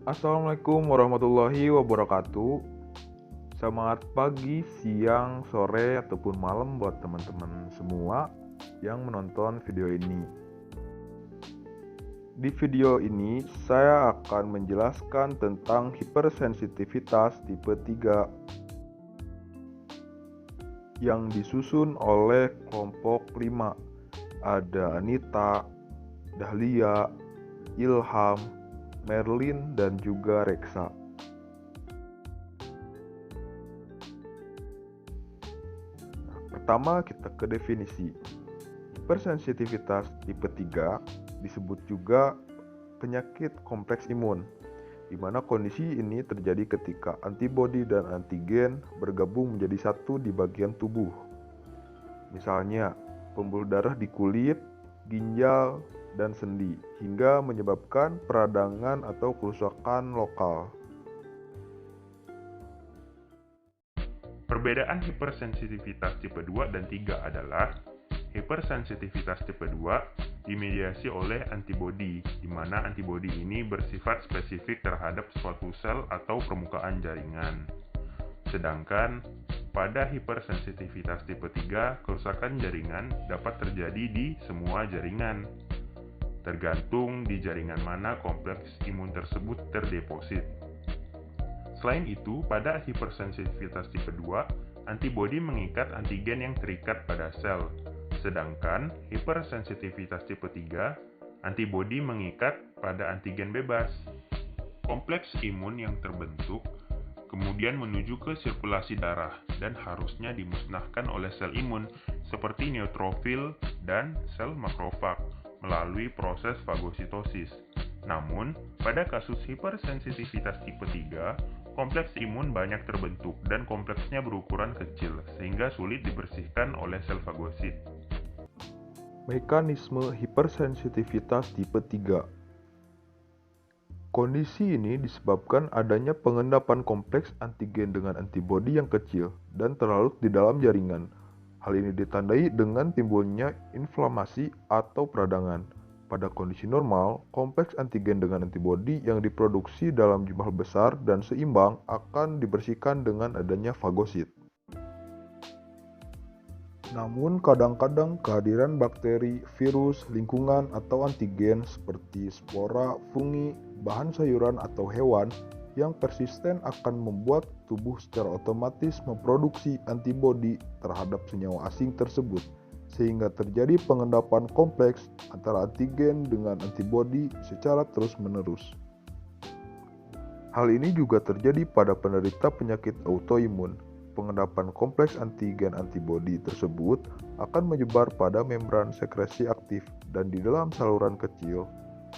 Assalamualaikum warahmatullahi wabarakatuh. Selamat pagi, siang, sore, ataupun malam buat teman-teman semua yang menonton video ini. Di video ini, saya akan menjelaskan tentang hipersensitivitas tipe 3 yang disusun oleh kelompok 5. Ada Anita, Dahlia, Ilham, Merlin, dan juga Reksa. Pertama, kita ke definisi. Hipersensitivitas tipe 3 disebut juga penyakit kompleks imun, di mana kondisi ini terjadi ketika antibodi dan antigen bergabung menjadi satu di bagian tubuh. Misalnya, pembuluh darah di kulit, ginjal, dan sendi, hingga menyebabkan peradangan atau kerusakan lokal. Perbedaan hipersensitivitas tipe 2 dan 3 adalah hipersensitivitas tipe 2 dimediasi oleh antibodi, di mana antibodi ini bersifat spesifik terhadap suatu sel atau permukaan jaringan. Sedangkan pada hipersensitivitas tipe 3, kerusakan jaringan dapat terjadi di semua jaringan, tergantung di jaringan mana kompleks imun tersebut terdeposit. Selain itu, pada hipersensitivitas tipe 2, antibodi mengikat antigen yang terikat pada sel. Sedangkan hipersensitivitas tipe 3, antibodi mengikat pada antigen bebas. Kompleks imun yang terbentuk kemudian menuju ke sirkulasi darah dan harusnya dimusnahkan oleh sel imun seperti neutrofil dan sel makrofag melalui proses fagositosis. Namun, pada kasus hipersensitivitas tipe 3, kompleks imun banyak terbentuk dan kompleksnya berukuran kecil sehingga sulit dibersihkan oleh sel fagosit. Mekanisme hipersensitivitas tipe 3. Kondisi ini disebabkan adanya pengendapan kompleks antigen dengan antibodi yang kecil dan terlarut di dalam jaringan. Hal ini ditandai dengan timbulnya inflamasi atau peradangan. Pada kondisi normal, kompleks antigen dengan antibodi yang diproduksi dalam jumlah besar dan seimbang akan dibersihkan dengan adanya fagosit. Namun kadang-kadang kehadiran bakteri, virus, lingkungan, atau antigen seperti spora, fungi, bahan sayuran, atau hewan yang persisten akan membuat tubuh secara otomatis memproduksi antibodi terhadap senyawa asing tersebut, sehingga terjadi pengendapan kompleks antara antigen dengan antibodi secara terus-menerus. Hal ini juga terjadi pada penderita penyakit autoimun. Pengendapan kompleks antigen antibodi tersebut akan menyebar pada membran sekresi aktif dan di dalam saluran kecil,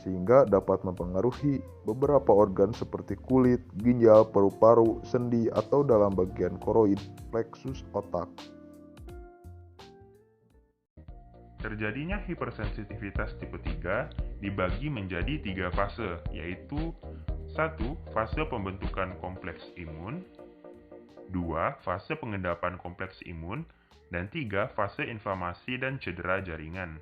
sehingga dapat mempengaruhi beberapa organ seperti kulit, ginjal, paru-paru, sendi, atau dalam bagian koroid, pleksus otak. Terjadinya hipersensitivitas tipe 3 dibagi menjadi 3 fase, yaitu 1. Fase pembentukan kompleks imun, 2. Fase pengendapan kompleks imun, dan 3. Fase inflamasi dan cedera jaringan.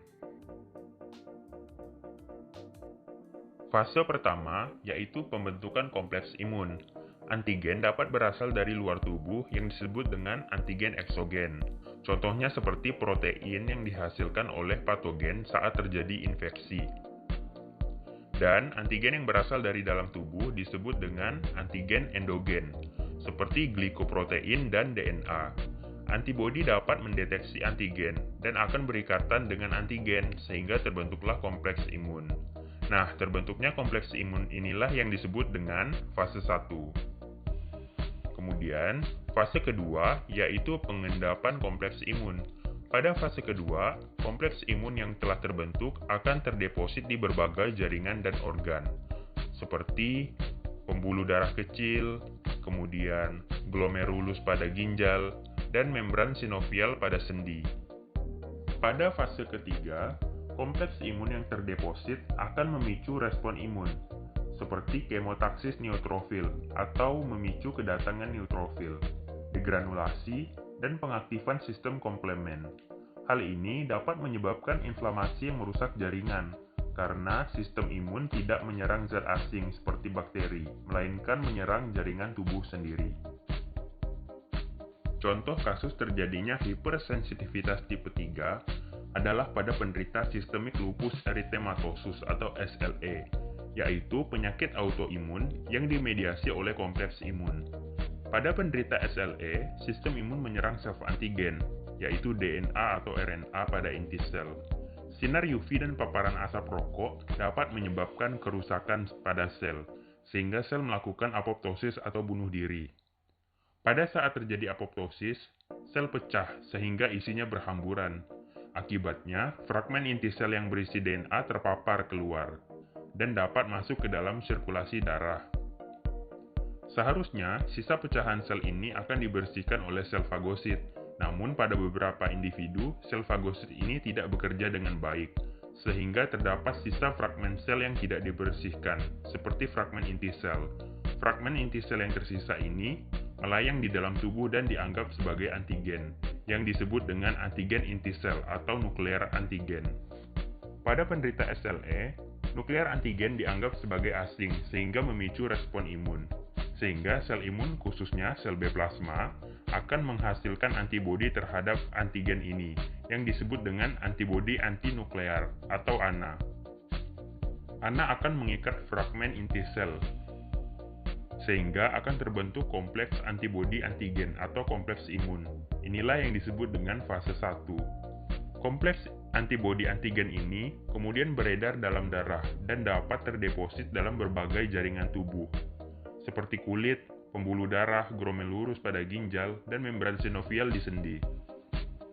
Fase pertama yaitu pembentukan kompleks imun. Antigen dapat berasal dari luar tubuh yang disebut dengan antigen eksogen. Contohnya seperti protein yang dihasilkan oleh patogen saat terjadi infeksi. Dan antigen yang berasal dari dalam tubuh disebut dengan antigen endogen, seperti glikoprotein dan DNA. Antibodi dapat mendeteksi antigen dan akan berikatan dengan antigen sehingga terbentuklah kompleks imun. Nah, terbentuknya kompleks imun inilah yang disebut dengan fase 1. Kemudian, fase kedua yaitu pengendapan kompleks imun. Pada fase kedua, kompleks imun yang telah terbentuk akan terdeposit di berbagai jaringan dan organ, seperti pembuluh darah kecil, kemudian glomerulus pada ginjal, dan membran sinovial pada sendi. Pada fase ketiga, kompleks imun yang terdeposit akan memicu respon imun, seperti kemotaksis neutrofil atau memicu kedatangan neutrofil, degranulasi, dan pengaktifan sistem komplement. Hal ini dapat menyebabkan inflamasi yang merusak jaringan, karena sistem imun tidak menyerang zat asing seperti bakteri, melainkan menyerang jaringan tubuh sendiri. Contoh kasus terjadinya hipersensitivitas tipe 3 adalah pada penderita sistemik lupus erythematosus atau SLE, yaitu penyakit autoimun yang dimediasi oleh kompleks imun. Pada penderita SLE, sistem imun menyerang sel antigen, yaitu DNA atau RNA pada inti sel. Sinar UV dan paparan asap rokok dapat menyebabkan kerusakan pada sel, sehingga sel melakukan apoptosis atau bunuh diri. Pada saat terjadi apoptosis, sel pecah sehingga isinya berhamburan. Akibatnya, fragmen inti sel yang berisi DNA terpapar keluar dan dapat masuk ke dalam sirkulasi darah. Seharusnya, sisa pecahan sel ini akan dibersihkan oleh sel fagosit. Namun pada beberapa individu, sel fagosit ini tidak bekerja dengan baik, sehingga terdapat sisa fragmen sel yang tidak dibersihkan, seperti fragmen inti sel. Fragmen inti sel yang tersisa ini melayang di dalam tubuh dan dianggap sebagai antigen, yang disebut dengan antigen inti sel atau nuklear antigen. Pada penderita SLE, nuklear antigen dianggap sebagai asing sehingga memicu respon imun. Sehingga sel imun, khususnya sel B plasma, akan menghasilkan antibodi terhadap antigen ini, yang disebut dengan antibodi antinuklear atau ANA. ANA akan mengikat fragmen inti sel, sehingga akan terbentuk kompleks antibodi antigen atau kompleks imun. Inilah yang disebut dengan fase 1. Kompleks antibodi antigen ini kemudian beredar dalam darah dan dapat terdeposit dalam berbagai jaringan tubuh, seperti kulit, pembuluh darah, glomerulus pada ginjal, dan membran sinovial di sendi.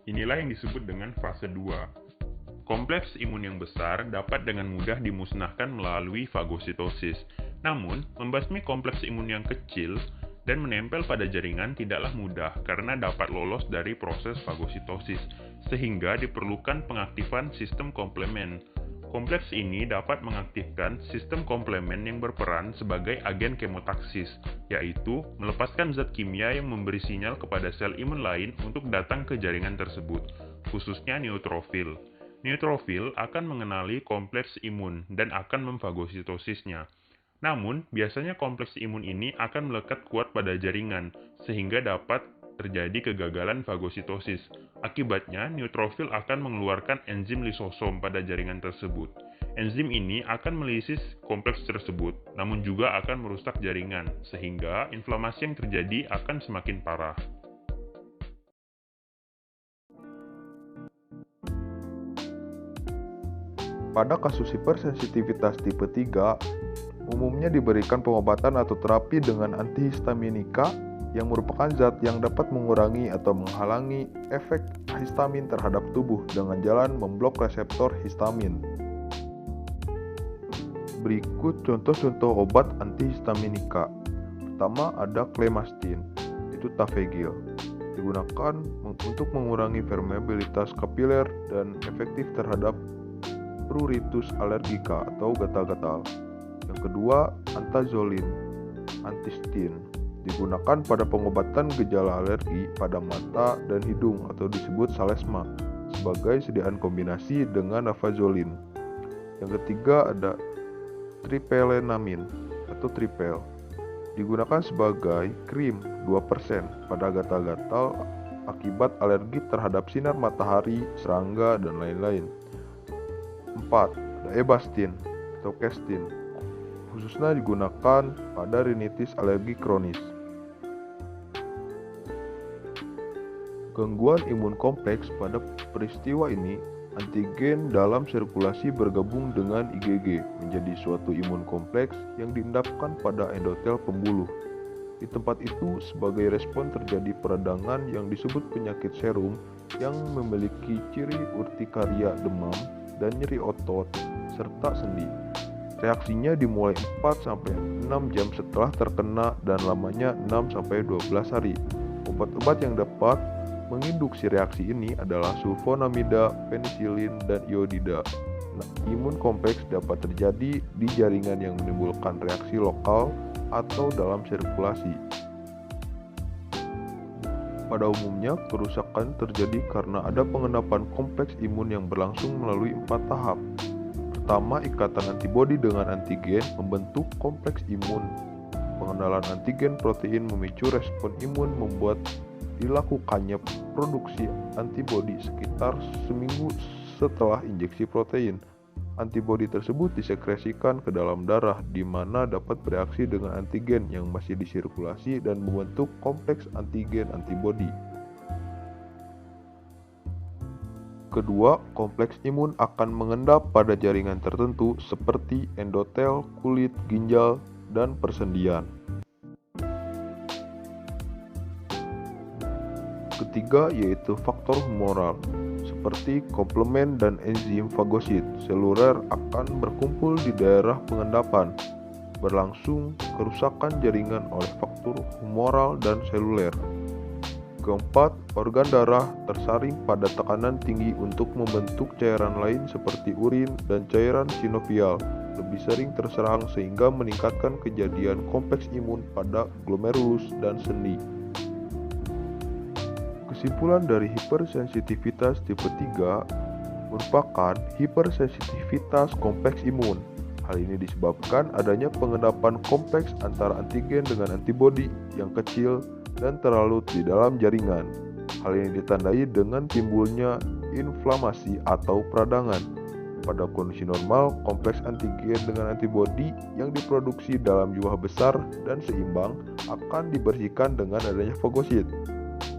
Inilah yang disebut dengan fase 2. Kompleks imun yang besar dapat dengan mudah dimusnahkan melalui fagositosis. Namun, membasmi kompleks imun yang kecil dan menempel pada jaringan tidaklah mudah karena dapat lolos dari proses fagositosis, sehingga diperlukan pengaktifan sistem komplement. Kompleks ini dapat mengaktifkan sistem komplement yang berperan sebagai agen kemotaksis, yaitu melepaskan zat kimia yang memberi sinyal kepada sel imun lain untuk datang ke jaringan tersebut, khususnya neutrofil. Neutrofil akan mengenali kompleks imun dan akan memfagositosisnya. Namun, biasanya kompleks imun ini akan melekat kuat pada jaringan, sehingga dapat terjadi kegagalan fagositosis. Akibatnya, neutrofil akan mengeluarkan enzim lisosom pada jaringan tersebut. Enzim ini akan melisis kompleks tersebut, namun juga akan merusak jaringan, sehingga inflamasi yang terjadi akan semakin parah. Pada kasus hipersensitivitas tipe 3, umumnya diberikan pengobatan atau terapi dengan antihistaminika yang merupakan zat yang dapat mengurangi atau menghalangi efek histamin terhadap tubuh dengan jalan memblok reseptor histamin. Berikut contoh-contoh obat antihistaminika. Pertama ada clemastine, itu Tafegil. Digunakan untuk mengurangi permeabilitas kapiler dan efektif terhadap pruritus alergika atau gatal-gatal. Yang kedua, antazolin, antistin, digunakan pada pengobatan gejala alergi pada mata dan hidung atau disebut salesma sebagai sediaan kombinasi dengan nafazolin. Yang ketiga ada tripelenamin atau tripel, digunakan sebagai krim 2% pada gatal-gatal akibat alergi terhadap sinar matahari, serangga, dan lain-lain. 4. Ada ebastin atau kestin, khususnya digunakan pada rinitis alergi kronis. Gangguan imun kompleks pada peristiwa ini, antigen dalam sirkulasi bergabung dengan IgG menjadi suatu imun kompleks yang diendapkan pada endotel pembuluh. Di tempat itu, sebagai respon terjadi peradangan yang disebut penyakit serum yang memiliki ciri urtikaria, demam, dan nyeri otot, serta sendi. Reaksinya dimulai 4-6 jam setelah terkena dan lamanya 6-12 hari. Obat-obat yang dapat menginduksi reaksi ini adalah sulfonamida, penisilin, dan iodida. Imun kompleks dapat terjadi di jaringan yang menimbulkan reaksi lokal atau dalam sirkulasi. Pada umumnya, kerusakan terjadi karena ada pengendapan kompleks imun yang berlangsung melalui 4 tahap. Pertama, ikatan antibodi dengan antigen membentuk kompleks imun. Pengenalan antigen protein memicu respon imun membuat dilakukannya produksi antibodi sekitar seminggu setelah injeksi protein. Antibodi tersebut disekresikan ke dalam darah di mana dapat bereaksi dengan antigen yang masih disirkulasi dan membentuk kompleks antigen antibodi. Kedua, kompleks imun akan mengendap pada jaringan tertentu seperti endotel, kulit, ginjal, dan persendian. Ketiga, yaitu faktor humoral. Seperti komplement dan enzim fagosit, seluler akan berkumpul di daerah pengendapan, berlangsung kerusakan jaringan oleh faktor humoral dan seluler. Keempat, organ darah tersaring pada tekanan tinggi untuk membentuk cairan lain seperti urin dan cairan sinovial, lebih sering terserang sehingga meningkatkan kejadian kompleks imun pada glomerulus dan sendi. Kesimpulan dari hipersensitivitas tipe 3 merupakan hipersensitivitas kompleks imun. Hal ini disebabkan adanya pengendapan kompleks antara antigen dengan antibodi yang kecil dan terlalu di dalam jaringan. Hal ini ditandai dengan timbulnya inflamasi atau peradangan. Pada kondisi normal, kompleks antigen dengan antibodi yang diproduksi dalam jumlah besar dan seimbang akan dibersihkan dengan adanya fagosit.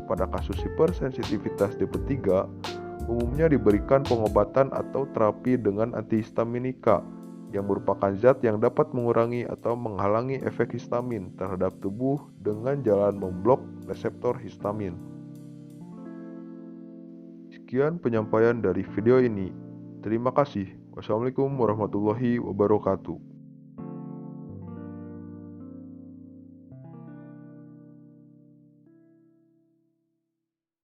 Pada kasus hipersensitivitas tipe 3, umumnya diberikan pengobatan atau terapi dengan antihistaminika yang merupakan zat yang dapat mengurangi atau menghalangi efek histamin terhadap tubuh dengan jalan memblok reseptor histamin. Sekian penyampaian dari video ini. Terima kasih. Wassalamualaikum warahmatullahi wabarakatuh.